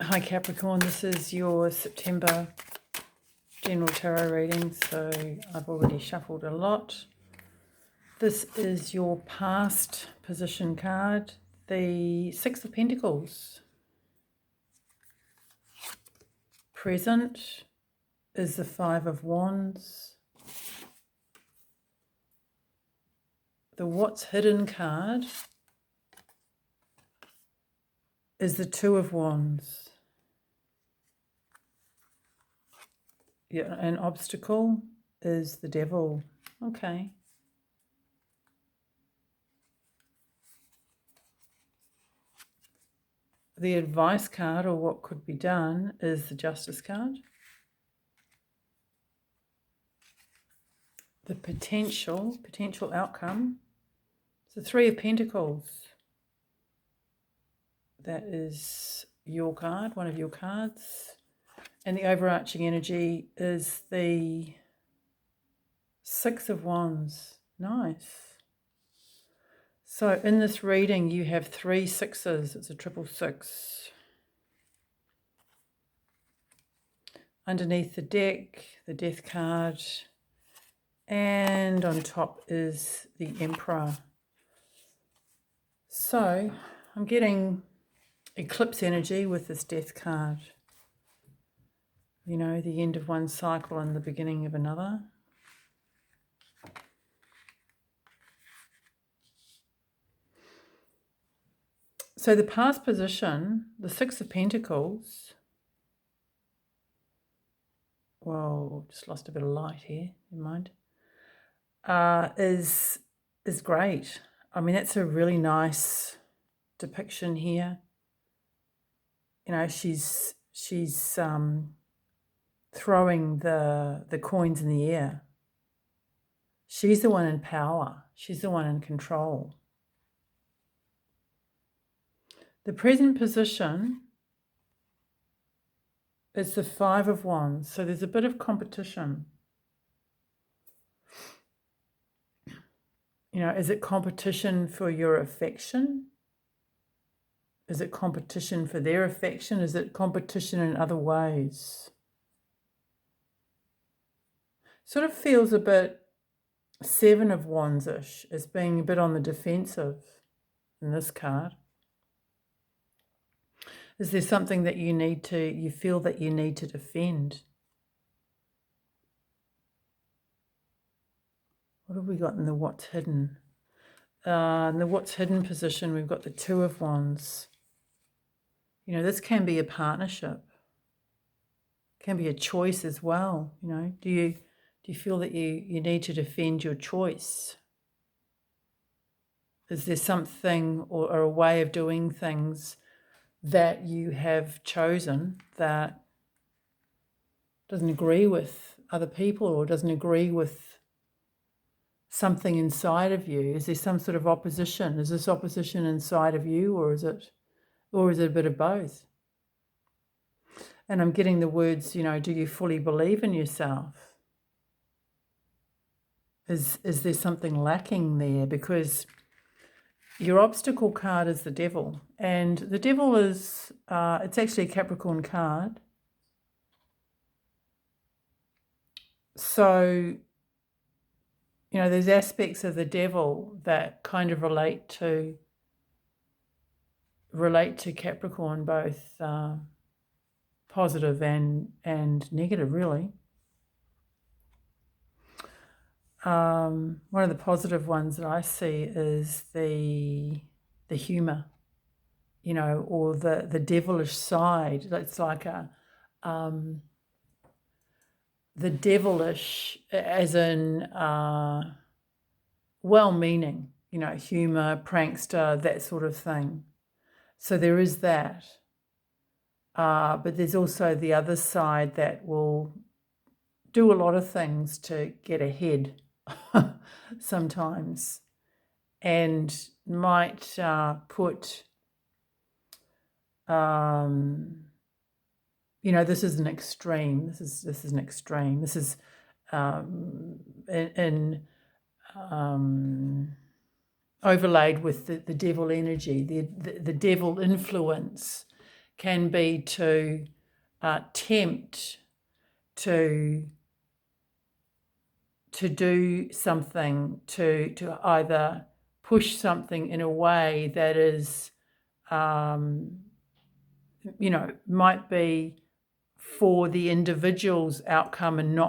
Hi Capricorn, this is your September general tarot reading, so I've already shuffled a lot. This is your past position card, the Six of Pentacles. Present is the Five of Wands. The What's Hidden card is the Two of Wands. Yeah, an obstacle is the Devil. Okay. The advice card, or what could be done, is the Justice card. The potential outcome is the Three of Pentacles. That is your card, one of your cards. And the overarching energy is the Six of Wands. Nice. So in this reading, you have 3 sixes. It's a 666. Underneath the deck, the Death card. And on top is the Emperor. So I'm getting eclipse energy with this Death card. You know, the end of one cycle and the beginning of another. So the past position, the Six of Pentacles, whoa, just lost a bit of light here, never mind, is great. I mean, that's a really nice depiction here. You know, she's throwing the coins in the air. She's the one in power. She's the one in control. The present position is the Five of Wands. So there's a bit of competition. You know, is it competition for your affection? Is it competition for their affection? Is it competition in other ways? Sort of feels a bit Seven of Wands-ish, as being a bit on the defensive in this card. Is there something that you feel that you need to defend? What have we got in the What's Hidden? In the What's Hidden position, we've got the Two of Wands. You know, this can be a partnership. It can be a choice as well. You know, do you feel that you need to defend your choice? Is there something or a way of doing things that you have chosen that doesn't agree with other people or doesn't agree with something inside of you? Is there some sort of opposition? Is this opposition inside of you, or is it a bit of both? And I'm getting the words, you know, do you fully believe in yourself? Is there something lacking there? Because your obstacle card is the Devil, and the Devil is, it's actually a Capricorn card. So, you know, there's aspects of the Devil that kind of relate to Capricorn, both positive and negative, really. One of the positive ones that I see is the humour, you know, or the devilish side. It's like the devilish, as in well-meaning, you know, humour, prankster, that sort of thing. So there is that. But there's also the other side that will do a lot of things to get ahead sometimes, and might put, you know, this is an extreme. This is an extreme. This is overlaid with the devil energy, the devil influence can be to tempt to do something, to either push something in a way that is, might be for the individual's outcome and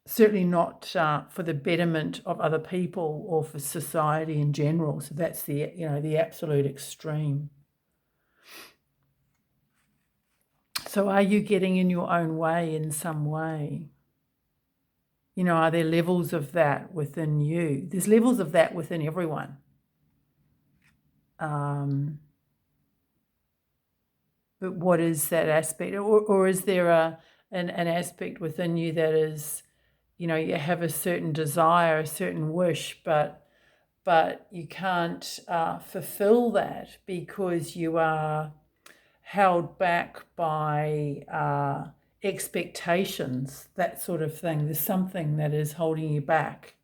certainly not for the betterment of other people or for society in general. So that's the absolute extreme. So are you getting in your own way in some way? Are there levels of that within you? There's levels of that within everyone. But what is that aspect? Or is there an aspect within you that is, you have a certain desire, a certain wish, but you can't fulfill that because you are held back by expectations, that sort of thing. There's something that is holding you back.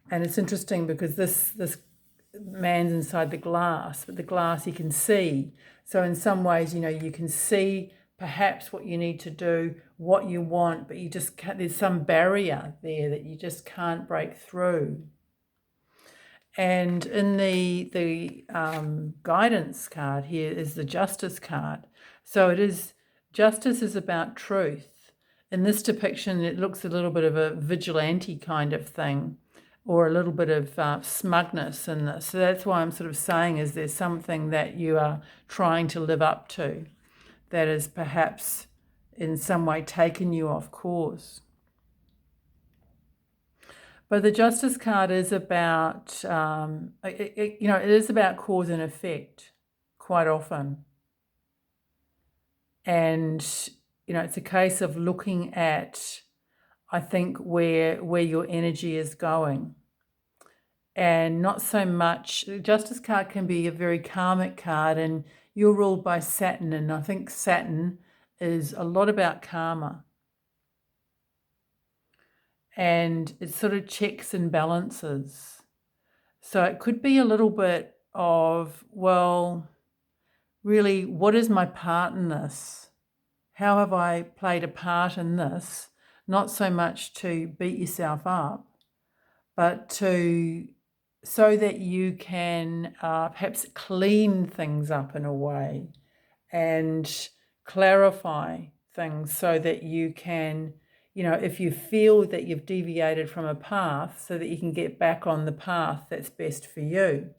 And it's interesting because this man's inside the glass, but the glass you can see. So in some ways, you can see perhaps what you need to do, what you want, but you just can't, there's some barrier there that you just can't break through. And in the guidance card here is the Justice card. So justice is about truth. In this depiction, it looks a little bit of a vigilante kind of thing, or a little bit of smugness in this. So that's why I'm sort of saying is there's something that you are trying to live up to that is perhaps in some way taken you off course. But the Justice card is about, it is about cause and effect quite often. And, it's a case of looking at, I think, where your energy is going. And not so much, the Justice card can be a very karmic card, and you're ruled by Saturn. And I think Saturn is a lot about karma. And it sort of checks and balances. So it could be a little bit of, well, really, what is my part in this? How have I played a part in this? Not so much to beat yourself up, but so that you can perhaps clean things up in a way and clarify things so that you can, if you feel that you've deviated from a path, so that you can get back on the path that's best for you.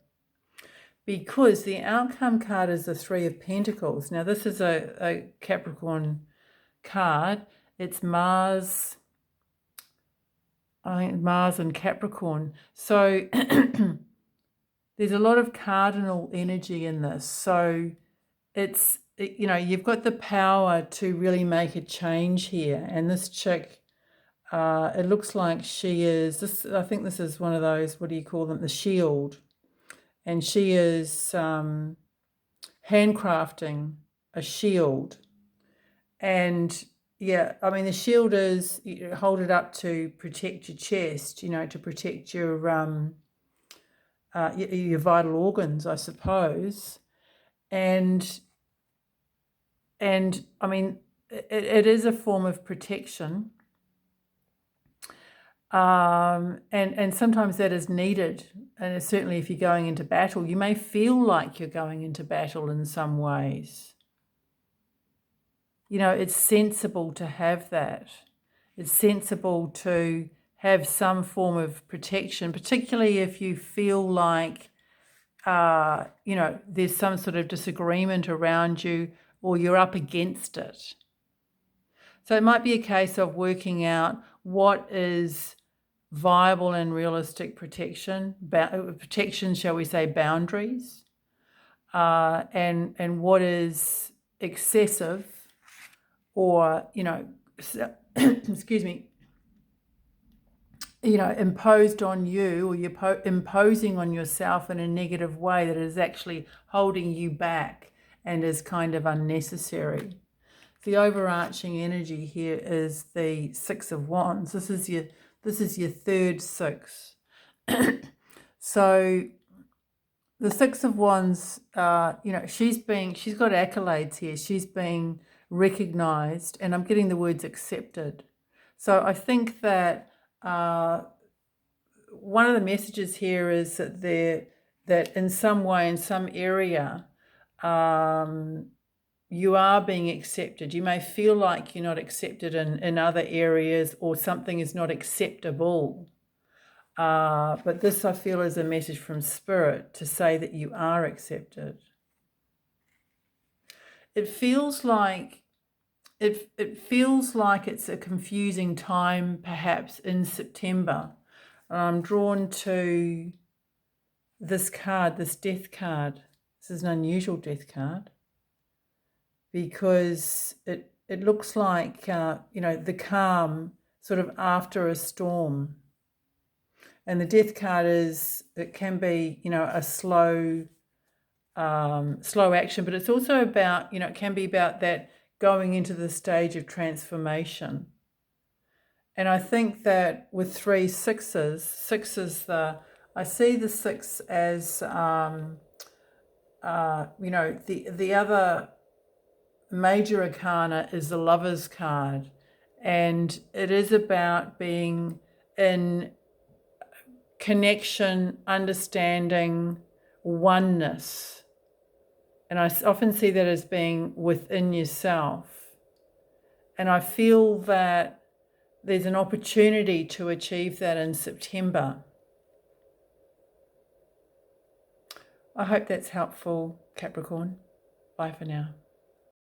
Because the outcome card is the Three of Pentacles. Now, this is a Capricorn card. It's Mars, I think Mars and Capricorn. So there's a lot of cardinal energy in this. So you've got the power to really make a change here. And this chick, it looks like she is, I think this is one of those, what do you call them, the shield. And she is handcrafting a shield. And yeah, I mean, the shield is, you hold it up to protect your chest, to protect your vital organs, I suppose. And I mean, it is a form of protection. And sometimes that is needed. And certainly if you're going into battle, you may feel like you're going into battle in some ways. It's sensible to have that. It's sensible to have some form of protection, particularly if you feel like, there's some sort of disagreement around you or you're up against it. So it might be a case of working out what is viable and realistic protection, shall we say, boundaries, and what is excessive or, excuse me, imposed on you, or you're imposing on yourself in a negative way that is actually holding you back and is kind of unnecessary. The overarching energy here is the Six of Wands. This is your third six. So the Six of Wands, she's got accolades here. She's being recognized, and I'm getting the words accepted. So I think that one of the messages here is that in some way, in some area, you are being accepted. You may feel like you're not accepted in other areas, or something is not acceptable. But this, I feel, is a message from Spirit to say that you are accepted. It feels like it's a confusing time, perhaps in September. I'm drawn to this card, this Death card. This is an unusual Death card because it looks like the calm sort of after a storm. And the Death card it can be, a slow action, but it's also about, it can be about that going into the stage of transformation. And I think that with 3 sixes, I see the 6 as, the other major arcana is the Lover's card. And it is about being in connection, understanding, oneness. And I often see that as being within yourself. And I feel that there's an opportunity to achieve that in September. I hope that's helpful, Capricorn. Bye for now.